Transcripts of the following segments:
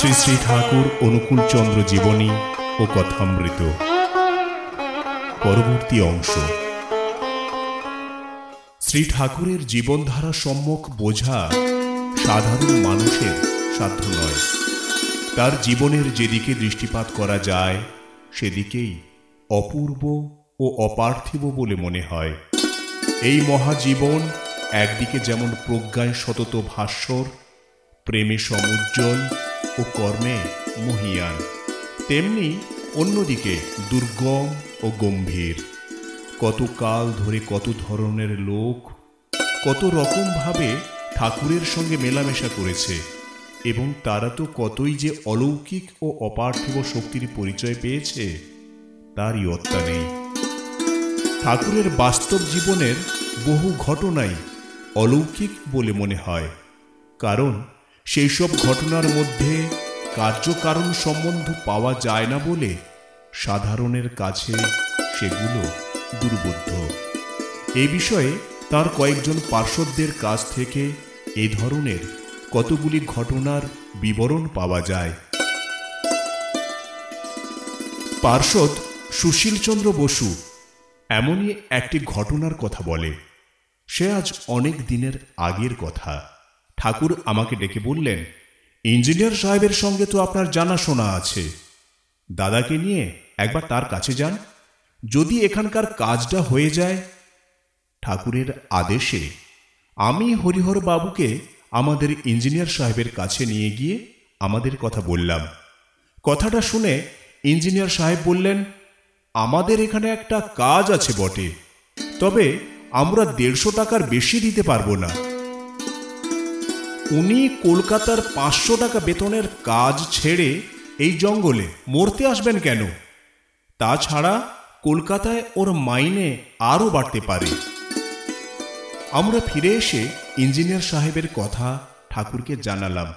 শ্রী শ্রী ঠাকুর অনুকূলচন্দ্র জীবনী ও কথামৃত পরবর্তী অংশ। শ্রী ঠাকুরের জীবনধারা সম্যক বোঝা সাধারণ মানুষের সাধ্য নয়। তার জীবনের যেদিকে দৃষ্টিপাত করা যায় সেদিকেই অপূর্ব ও অপার্থিব বলে মনে হয়। এই মহাজীবন একদিকে যেমন প্রজ্ঞায় সতত ভাস্বর, প্রেমে সমুজ্জ্বল ও কর্মে মহীয়ান, তেমনি অন্যদিকে দুর্গম ও গম্ভীর। কত কাল ধরে কত ধরনের লোক কত রকমভাবে ঠাকুরের সঙ্গে মেলামেশা করেছে, এবং তারা তো কতই যে অলৌকিক ও অপার্থিব শক্তির পরিচয় পেয়েছে তার ইয়ত্তা নেই। ঠাকুরের বাস্তব জীবনের বহু ঘটনাই অলৌকিক বলে মনে হয়, কারণ সেই সব ঘটনার মধ্যে কার্যকারণ সম্বন্ধ পাওয়া যায় না বলে সাধারণের কাছে সেগুলো দুর্বোধ্য। এ বিষয়ে তার কয়েকজন পার্শ্বদের কাছ থেকে এ ধরনের কতগুলি ঘটনার বিবরণ পাওয়া যায়। পার্শ্বদ সুশীলচন্দ্র বসু এমনই একটি ঘটনার কথা বলে। সে আজ অনেক দিনের আগের কথা। ঠাকুর আমাকে ডেকে বললেন, ইঞ্জিনিয়ার সাহেবের সঙ্গে তো আপনার জানাশোনা আছে, দাদাকে নিয়ে একবার তার কাছে যান, যদি এখানকার কাজটা হয়ে যায়। ঠাকুরের আদেশে আমি হরিহর বাবুকে আমাদের ইঞ্জিনিয়ার সাহেবের কাছে নিয়ে গিয়ে আমাদের কথা বললাম। কথাটা শুনে ইঞ্জিনিয়ার সাহেব বললেন, আমাদের এখানে একটা কাজ আছে বটে, তবে আমরা 150 টাকার বেশি দিতে পারবো না। উনি কলকাতার 500 টাকা বেতনের কাজ ছেড়ে এই জঙ্গলে মরতে আসবেন কেন? তাছাড়া কলকাতায় ওর মাইনে আরও বাড়তে পারে। আমরা ফিরে এসে ইঞ্জিনিয়ার সাহেবের কথা ঠাকুরকে জানালাম।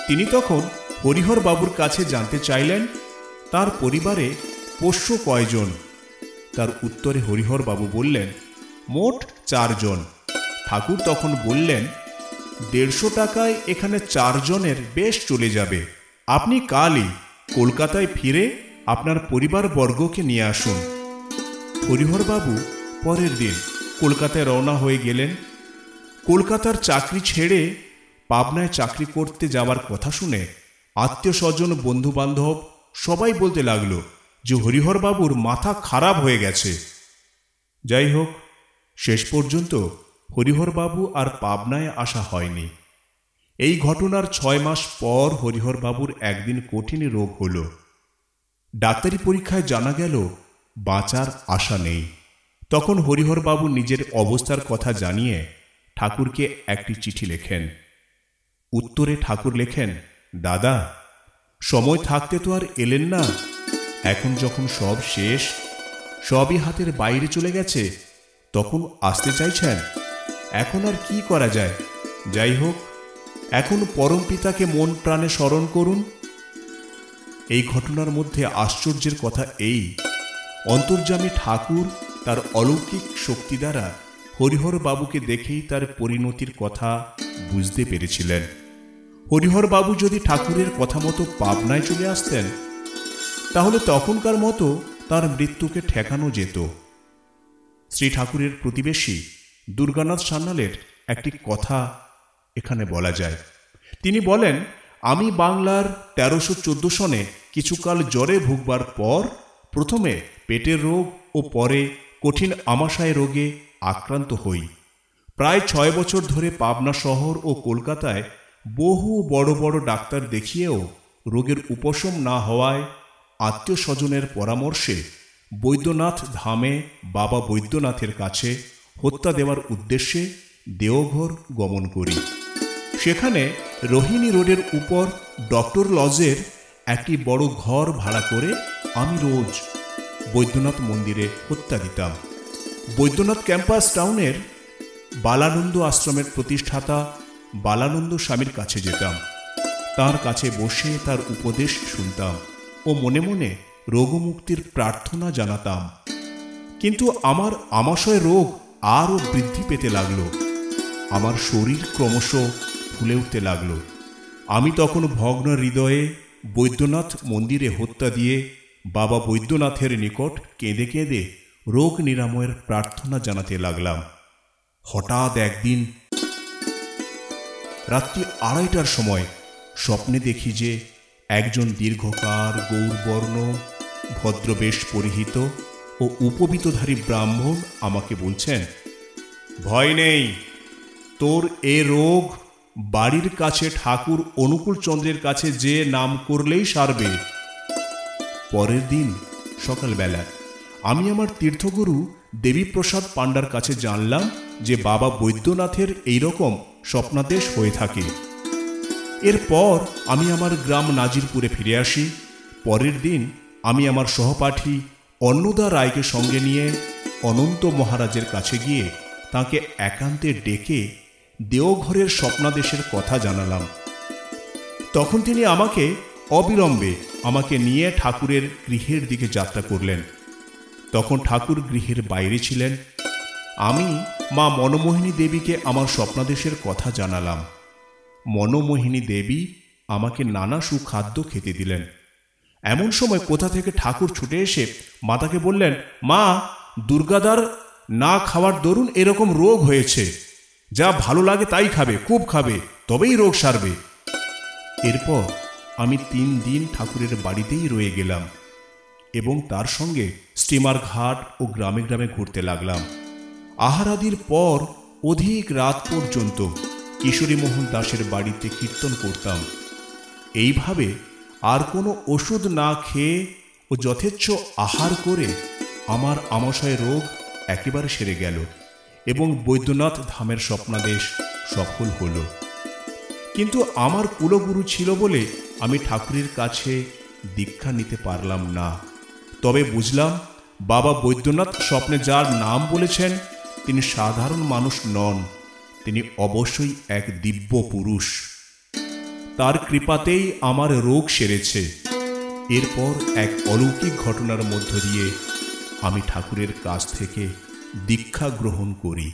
তিনি তখন হরিহর বাবুর কাছে জানতে চাইলেন তার পরিবারে পোষ্য কয়জন। তার উত্তরে হরিহর বাবু বললেন, মোট 4 জন। ঠাকুর তখন বললেন, 150 টাকায় এখানে 4 জনের বেশ চলে যাবে। আপনি কালই কলকাতায় ফিরে আপনার পরিবারবর্গকে নিয়ে আসুন। হরিহর বাবু পরের দিন কলকাতায় রওনা হয়ে গেলেন। কলকাতার চাকরি ছেড়ে পাবনায় চাকরি করতে যাওয়ার কথা শুনে আত্মীয় স্বজন বন্ধু বান্ধব সবাই বলতে লাগলো যে হরিহর বাবুর মাথা খারাপ হয়ে গেছে। যাই হোক, শেষ পর্যন্ত হরিহর বাবু আর পাবনায় আসা হয়নি। এই ঘটনার 6 মাস পর হরিহর বাবুর একদিন কঠিন রোগ হল। ডাক্তারি পরীক্ষায় জানা গেল বাঁচার আশা নেই। তখন হরিহর বাবু নিজের অবস্থার কথা জানিয়ে ঠাকুরকে একটি চিঠি লেখেন। উত্তরে ঠাকুর লেখেন, দাদা, সময় থাকতে তো আর এলেন না। এখন যখন সব শেষ, সবই হাতের বাইরে চলে গেছে, তখন আসতে চাইছেন। এখন আর কি করা যায়? যাই হোক, এখন পরম পিতাকে মন প্রাণে স্মরণ করুন। এই ঘটনার মধ্যে আশ্চর্যের কথা এই, অন্তর্যামী ঠাকুর তার অলৌকিক শক্তি দ্বারা হরিহর বাবুকে দেখেই তার পরিণতির কথা বুঝতে পেরেছিলেন। হরিহর বাবু যদি ঠাকুরের কথা মতো পাবনায় চলে আসতেন, তাহলে তখনকার মতো তার মৃত্যুকে ঠেকানো যেত। শ্রী ঠাকুরের প্রতিবেশী দুর্গানাথ সান্যালের একটি কথা এখানে বলা যায়। তিনি বলেন, আমি বাংলার 1314 সনে কিছুকাল জ্বরে ভুগবার পর প্রথমে পেটের রোগ ও পরে কঠিন আমাশয় রোগে আক্রান্ত হই। প্রায় 6 বছর ধরে পাবনা শহর ও কলকাতায় বহু বড় বড় ডাক্তার দেখিয়েও রোগের উপশম না হওয়ায় আত্মীয় স্বজনের পরামর্শে বৈদ্যনাথ ধামে বাবা বৈদ্যনাথের কাছে হত্যা দেওয়ার উদ্দেশ্যে দেওঘর গমন করি। সেখানে রোহিণী রোডের উপর ডক্টর লজের একটি বড় ঘর ভাড়া করে আমি রোজ বৈদ্যনাথ মন্দিরে হত্যা দিতাম। বৈদ্যনাথ ক্যাম্পাস টাউনের বালানন্দ আশ্রমের প্রতিষ্ঠাতা বালানন্দ স্বামীর কাছে যেতাম। তার কাছে বসে তার উপদেশ শুনতাম ও মনে মনে রোগমুক্তির প্রার্থনা জানাতাম। কিন্তু আমার আমাশয় রোগ আরও বৃদ্ধি পেতে লাগলো। আমার শরীর ক্রমশ ফুলে উঠতে লাগলো। আমি তখন ভগ্ন হৃদয়ে বৈদ্যনাথ মন্দিরে হত্যা দিয়ে বাবা বৈদ্যনাথের নিকট কেঁদে কেঁদে রোগ নিরাময়ের প্রার্থনা জানাতে লাগলাম। হঠাৎ একদিন রাত্রি 2:30টার সময় স্বপ্নে দেখি যে একজন দীর্ঘকার গৌরবর্ণ ভদ্রবেশ পরিহিত ও উপবীতধারী ব্রাহ্মণ আমাকে বলছেন, ভয় নেই, তোর এ রোগ বাড়ির কাছে ঠাকুর অনুকূল চন্দ্রের কাছে যে নাম করলেই সারবে। পরের দিন সকালবেলা আমি আমার তীর্থগুরু দেবীপ্রসাদ পাণ্ডার কাছে জানলাম যে বাবা বৈদ্যনাথের এইরকম স্বপ্নাদেশ হয়ে থাকে। এরপর আমি আমার গ্রাম নাজিরপুরে ফিরে আসি। পরের দিন আমি আমার সহপাঠী অন্নদা রায়কে সঙ্গে নিয়ে অনন্ত মহারাজের কাছে গিয়ে তাকে একান্তে ডেকে দেওঘরের স্বপ্নাদেশের কথা জানালাম। তখন তিনি আমাকে অবিলম্বে আমাকে নিয়ে ঠাকুরের গৃহের দিকে যাত্রা করলেন। তখন ঠাকুর গৃহের বাইরে ছিলেন। আমি মা মনমোহিনী দেবীকে আমার স্বপ্নাদেশের কথা জানালাম। মনমোহিনী দেবী আমাকে নানা সুখাদ্য খেতে দিলেন। এমন সময় কোথা থেকে ঠাকুর ছুটে এসে মাতাকে বললেন, মা, দুর্গাদার না খাওয়ার দরুন এরকম রোগ হয়েছে, যা ভালো লাগে তাই খাবে, খুব খাবে, তবেই রোগ সারবে। এরপর আমি 3 দিন ঠাকুরের বাড়িতেই রয়ে গেলাম এবং তার সঙ্গে স্টিমার ঘাট ও গ্রামে গ্রামে ঘুরতে লাগলাম। আহারাদির পর অধিক রাত পর্যন্ত কিশোরীমোহন দাসের বাড়িতে কীর্তন করতাম। এইভাবে আর কোনো ওষুধ না খেয়ে ও যথেচ্ছ আহার করে আমার আমাশয় রোগ একেবারে সেরে গেল এবং বৈদ্যনাথ ধামের স্বপ্নাদেশ সফল হল। কিন্তু আমার কুলগুরু ছিল বলে আমি ঠাকুরের কাছে দীক্ষা নিতে পারলাম না। তবে বুঝলাম বাবা বৈদ্যনাথ স্বপ্নে যার নাম বলেছেন তিনি সাধারণ মানুষ নন, তিনি অবশ্যই এক দিব্য পুরুষ। তার কৃপাতেই আমার রোগ সেরেছে। এরপর এক অলৌকিক ঘটনার মধ্য দিয়ে আমি ঠাকুরের কাছ থেকে দীক্ষা গ্রহণ করি।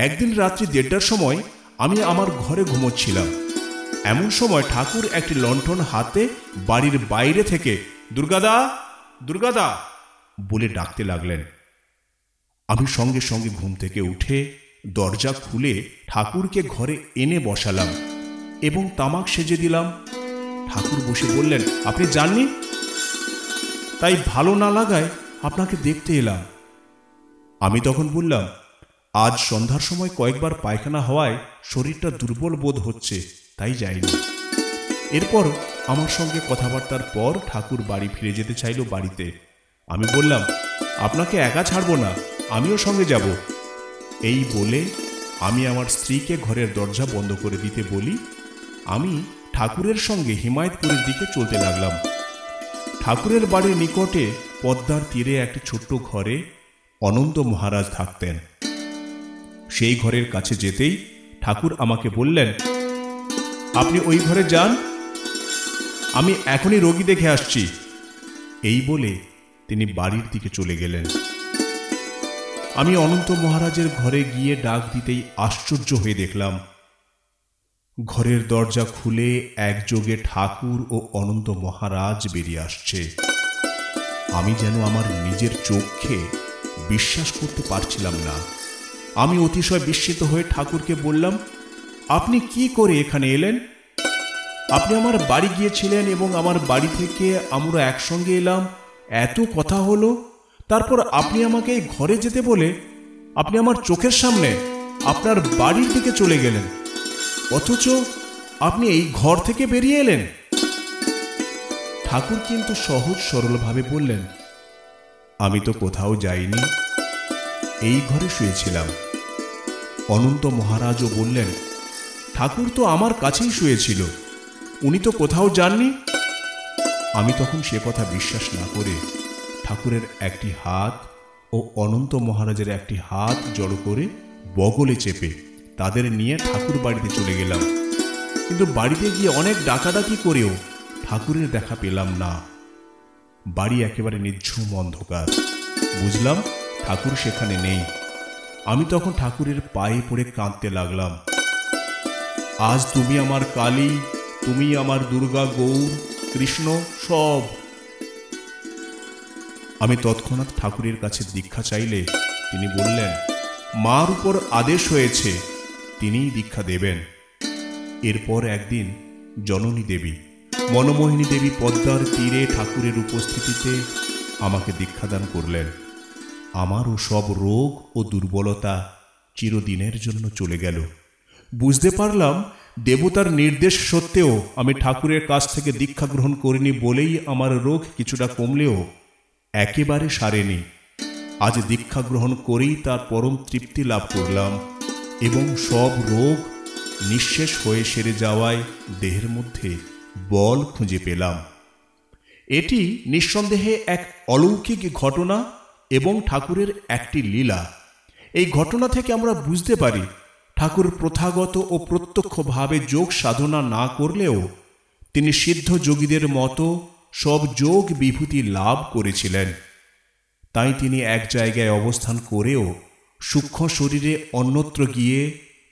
একদিন রাত্রি 1:30টার সময় আমি আমার ঘরে ঘুমোচ্ছিলাম। এমন সময় ঠাকুর একটি লণ্ঠন হাতে বাড়ির বাইরে থেকে দুর্গাদা, দুর্গাদা বলে ডাকতে লাগলেন। আমি সঙ্গে সঙ্গে ঘুম থেকে উঠে দরজা খুলে ঠাকুরকে ঘরে এনে বসালাম এবং তামাক সেজে দিলাম। ঠাকুর বসে বললেন, আপনি জাননি? তাই ভালো না লাগায় আপনাকে দেখতে এলাম। আমি তখন বললাম, আজ সন্ধ্যার সময় কয়েকবার পায়খানা হওয়ায় শরীরটা দুর্বল বোধ হচ্ছে, তাই যাইনি। এরপর আমার সঙ্গে কথাবার্তার পর ঠাকুর বাড়ি ফিরে যেতে চাইল বাড়িতে। আমি বললাম, আপনাকে একা ছাড়বো না, আমিও সঙ্গে যাব। এই বলে আমি আমার স্ত্রীকে ঘরের দরজা বন্ধ করে দিতে বলি আমি ঠাকুরের সঙ্গে হিমায়তপুরের দিকে চলতে লাগলাম। ঠাকুরের বাড়ির নিকটে পদ্মার তীরে একটি ছোট্ট ঘরে অনন্ত মহারাজ থাকতেন। সেই ঘরের কাছে যেতেই ঠাকুর আমাকে বললেন, আপনি ওই ঘরে যান, আমি এখনই রোগী দেখে আসছি। এই বলে তিনি বাড়ির দিকে চলে গেলেন। আমি অনন্ত মহারাজের ঘরে গিয়ে ডাক দিতেই আশ্চর্য হয়ে দেখলাম ঘরের দরজা খুলে একযোগে ঠাকুর ও অনন্ত মহারাজ বেরিয়ে আসছে। আমি যেন আমার নিজের চোখে বিশ্বাস করতে পারছিলাম না। আমি অতিশয় বিস্মিত হয়ে ঠাকুরকে বললাম, আপনি কি করে এখানে এলেন? আপনি আমার বাড়ি গিয়েছিলেন এবং আমার বাড়ি থেকে আমরা একসঙ্গে এলাম, এত কথা হলো, তারপর আপনি আমাকে এই ঘরে যেতে বলে আপনি আমার চোখের সামনে আপনার বাড়ির দিকে চলে গেলেন, অথচ আপনি এই ঘর থেকে বেরিয়ে এলেন। ঠাকুর কিন্তু সহজ সরলভাবে বললেন, আমি তো কোথাও যাইনি, এই ঘরে শুয়েছিলাম। অনন্ত মহারাজও বললেন, ঠাকুর তো আমার কাছেই শুয়েছিল, উনি তো কোথাও যাননি। আমি তখন সে কথা বিশ্বাস না করে ঠাকুরের একটি হাত ও অনন্ত মহারাজের একটি হাত জড়ো করে বগলে চেপে তাদের নিয়ে ঠাকুর বাড়িতে চলে গেলাম। কিন্তু বাড়িতে গিয়ে অনেক ডাকাডাকি করেও ঠাকুরের দেখা পেলাম না। বাড়ি একেবারে নিঝুম অন্ধকার। বুঝলাম ঠাকুর সেখানে নেই। আমি তখন ঠাকুরের পায়ে পড়ে কাঁদতে লাগলাম। আজ তুমি আমার কালী, তুমি আমার দুর্গা, গৌর, কৃষ্ণ, সব। আমি তৎক্ষণাৎ ঠাকুরের কাছে দীক্ষা চাইলে তিনি বললেন, মার উপর আদেশ হয়েছে, তিনিই দীক্ষা দেবেন। এরপর একদিন জননী দেবী, মনমোহিনী দেবী পদ্মার তীরে ঠাকুরের উপস্থিতিতে আমাকে দীক্ষাদান করলেন। আমারও সব রোগ ও দুর্বলতা চিরদিনের জন্য চলে গেল। বুঝতে পারলাম দেবতার নির্দেশ সত্ত্বেও আমি ঠাকুরের কাছ থেকে দীক্ষা গ্রহণ করিনি বলেই আমার রোগ কিছুটা কমলেও একেবারে সারেনি। আজ দীক্ষা গ্রহণ করেই তার পরম তৃপ্তি লাভ করলাম এবং সব রোগ নিঃশেষ হয়ে সেরে যাওয়ায় দেহের মধ্যে বল খুঁজে পেলাম। এটি নিঃসন্দেহে এক অলৌকিক ঘটনা এবং ঠাকুরের একটি লীলা। এই ঘটনা থেকে আমরা বুঝতে পারি ঠাকুর প্রথাগত ও প্রত্যক্ষভাবে যোগ সাধনা না করলেও তিনি সিদ্ধ যোগীদের মতো সব যোগ বিভূতি লাভ করেছিলেন। তাই তিনি এক জায়গায় অবস্থান করেও সূক্ষ্ম শরীরে অন্যত্র গিয়ে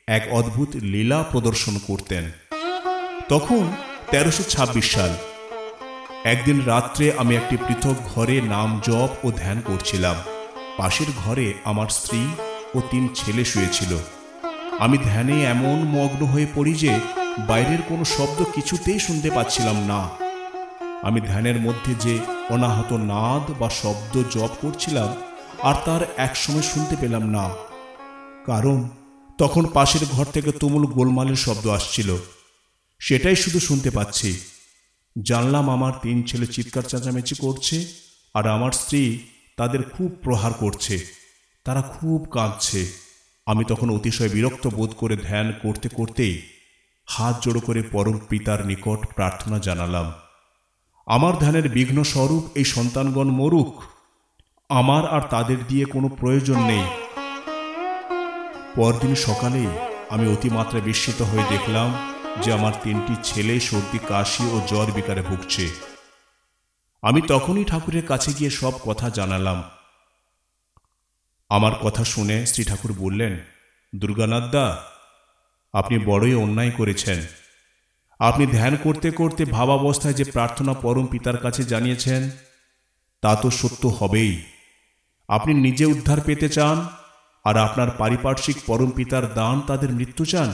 এক অদ্ভুত লীলা প্রদর্শন করতেন। তখন 1326 সাল। একদিন রাত্রে আমি একটি পৃথক ঘরে নাম জপ ও ধ্যান করছিলাম। পাশের ঘরে আমার স্ত্রী ও 3 ছেলে শুয়েছিল। আমি ধ্যানে এমন মগ্ন হয়ে পড়ি যে বাইরের কোনো শব্দ কিছুতেই শুনতে পাচ্ছিলাম না। আমি ধ্যানের মধ্যে যে অনাহত নাদ বা শব্দ জপ করছিলাম আর তার একসময় শুনতে পেলাম না, কারণ তখন পাশের ঘর থেকে তুমুল গোলমালের শব্দ আসছিল। সেটাই শুধু শুনতে পাচ্ছি। জানলাম আমার 3 ছেলে চিৎকার চেঁচামেচি করছে আর আমার স্ত্রী তাদের খুব প্রহার করছে। তারা খুব কাঁদছে। আমি তখন অতিশয় বিরক্ত বোধ করে ধ্যান করতে করতেই হাত জোড়ো করে পরম পিতার নিকট প্রার্থনা জানালাম, আমার ধ্যানের বিঘ্ন স্বরূপ এই সন্তানগণ মরুক, আমার আর তাদের দিয়ে কোনো প্রয়োজন নেই। পরদিন সকালেই আমি অতিমাত্রা বিস্মিত হয়ে দেখলাম যে আমার 3টি ছেলে সর্দি, কাশি ও জ্বর বিকারে ভুগছে। আমি তখনই ঠাকুরের কাছে গিয়ে সব কথা জানালাম। আমার কথা শুনে শ্রী ঠাকুর বললেন, দুর্গানাথ দা, আপনি বড়ই অন্যায় করেছেন। আপনি ধ্যান করতে করতে ভাবাবস্থায় যে প্রার্থনা পরম পিতার কাছে জানিয়েছেন তা তো সত্য হবেই। আপনি নিজে উদ্ধার পেতে চান আর আপনার পারিপার্শ্বিক পরম পিতার দান তাদের মৃত্যু চান।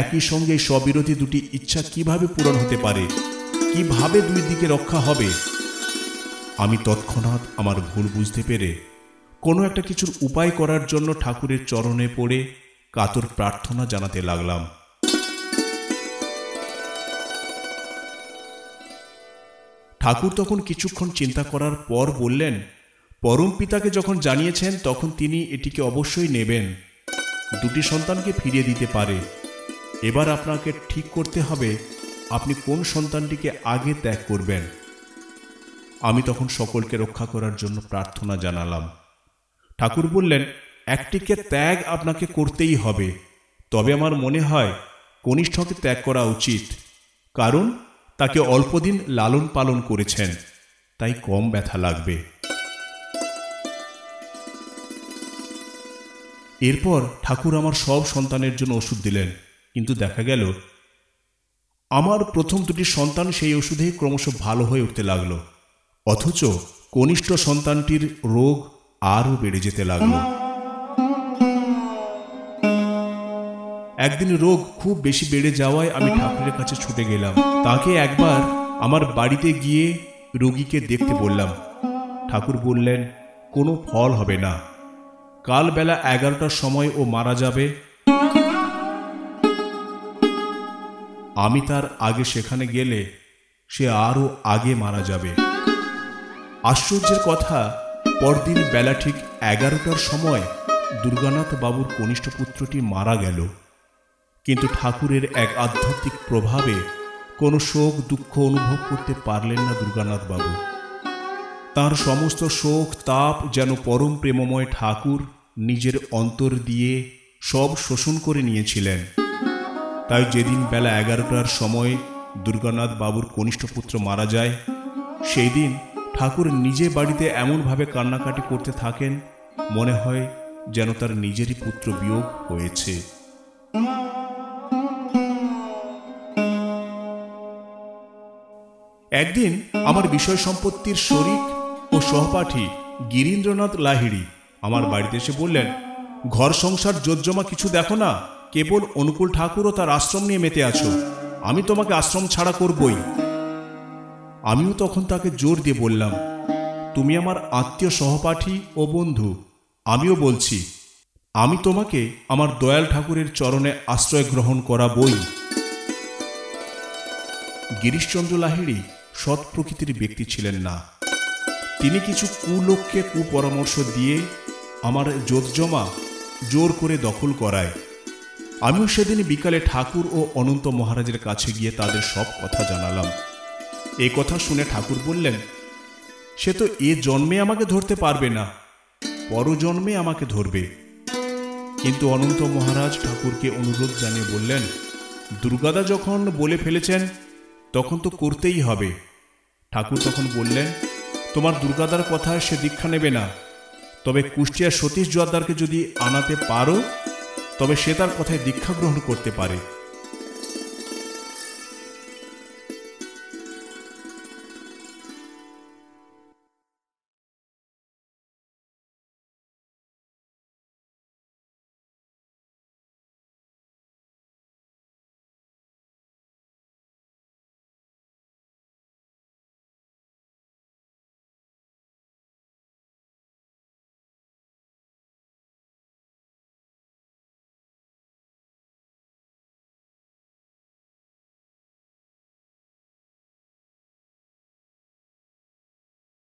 একই সঙ্গে স্ববিরোধী দুটি ইচ্ছা কিভাবে পূরণ হতে পারে? কিভাবে দুই দিকে রক্ষা হবে? আমি তৎক্ষণাৎ আমার ভুল বুঝতে পেরে কোনো একটা কিছুর উপায় করার জন্য ঠাকুরের চরণে পড়ে কাতর প্রার্থনা জানাতে লাগলাম। ঠাকুর তখন কিছুক্ষণ চিন্তা করার পর বললেন, পরম পিতাকে যখন জানিয়েছেন তখন তিনি এটিকে অবশ্যই নেবেন, 2টি সন্তানকে ফিরিয়ে দিতে পারে। এবার আপনাকে ঠিক করতে হবে আপনি কোন সন্তানটিকে আগে ত্যাগ করবেন। আমি তখন সকলকে রক্ষা করার জন্য প্রার্থনা জানালাম। ঠাকুর বললেন, একটিকে ত্যাগ আপনাকে করতেই হবে, তবে আমার মনে হয় কনিষ্ঠকে ত্যাগ করা উচিত, কারণ তাকে অল্পদিন লালন পালন করেছেন, তাই কম ব্যথা লাগবে। এরপর ঠাকুর আমার সব সন্তানের জন্য ওষুধ দিলেন, কিন্তু দেখা গেল আমার প্রথম 2টি সন্তান সেই ওষুধে ক্রমশ ভালো হয়ে উঠতে লাগলো, অথচ কনিষ্ঠ সন্তানটির রোগ আরও বেড়ে যেতে লাগল। একদিন রোগ খুব বেশি বেড়ে যাওয়ায় আমি ঠাকুরের কাছে ছুটে গেলাম। তাকে একবার আমার বাড়িতে গিয়ে রোগীকে দেখতে বললাম। ঠাকুর বললেন, কোনো ফল হবে না, কাল বেলা 11টার সময় ও মারা যাবে। আমি তার আগে সেখানে গেলে সে আরও আগে মারা যাবে। আশ্চর্যের কথা, পরদিন বেলা ঠিক 11টার সময় দুর্গানাথ বাবুর কনিষ্ঠ পুত্রটি মারা গেল। কিন্তু ঠাকুরের এক আধ্যাত্মিক প্রভাবে কোনো শোক দুঃখ অনুভব করতে পারলেন না দুর্গানাথ বাবু। তার সমস্ত শোক তাপ যেন পরম প্রেমময় ঠাকুর নিজের অন্তর দিয়ে সব শোষণ করে নিয়েছিলেন। তাই যেদিন বেলা 11টার সময় দুর্গানাথ বাবুর কনিষ্ঠ পুত্র মারা যায়, সেই দিন ঠাকুর নিজে বাড়িতে এমনভাবে কান্নাকাটি করতে থাকেন, মনে হয় যেন তার নিজেরই পুত্র বিয়োগ হয়েছে। একদিন আমার বিষয় সম্পত্তির শরিক ও সহপাঠী গিরীন্দ্রনাথ লাহিড়ী আমার বাড়িতে এসে বললেন, ঘর সংসার জোতজমা কিছু দেখো না, কেবল অনুকূল ঠাকুর ও তার আশ্রম নিয়ে মেতে আছো, আমি তোমাকে আশ্রম ছাড়া করবই। আমিও তখন তাকে জোর দিয়ে বললাম, তুমি আমার আত্মীয় সহপাঠী ও বন্ধু, আমিও বলছি আমি তোমাকে আমার দয়াল ঠাকুরের চরণে আশ্রয় গ্রহণ করাবই। গিরিশচন্দ্র লাহিড়ী সৎ প্রকৃতির ব্যক্তি ছিলেন না। তিনি কিছু কুলোককে কুপরামর্শ দিয়ে আমার জোতজমা জোর করে দখল করায়। আমিও সেদিন বিকালে ঠাকুর ও অনন্ত মহারাজের কাছে গিয়ে তাদের সব কথা জানালাম। এ কথা শুনে ঠাকুর বললেন, সে তো এ জন্মে আমাকে ধরতে পারবে না, পরজন্মে আমাকে ধরবে। কিন্তু অনন্ত মহারাজ ঠাকুরকে অনুরোধ জানিয়ে বললেন, দুর্গাদা যখন বলে ফেলেছেন তখন তো করতেই হবে। ঠাকুর তখন বললেন, তোমার দুর্গাদার কথায় সে দীক্ষা নেবে না, তবে কুষ্টিয়ার সতীশ জোয়ারদারকে যদি আনাতে পারো তবে সে তার কথায় দীক্ষা গ্রহণ করতে পারে।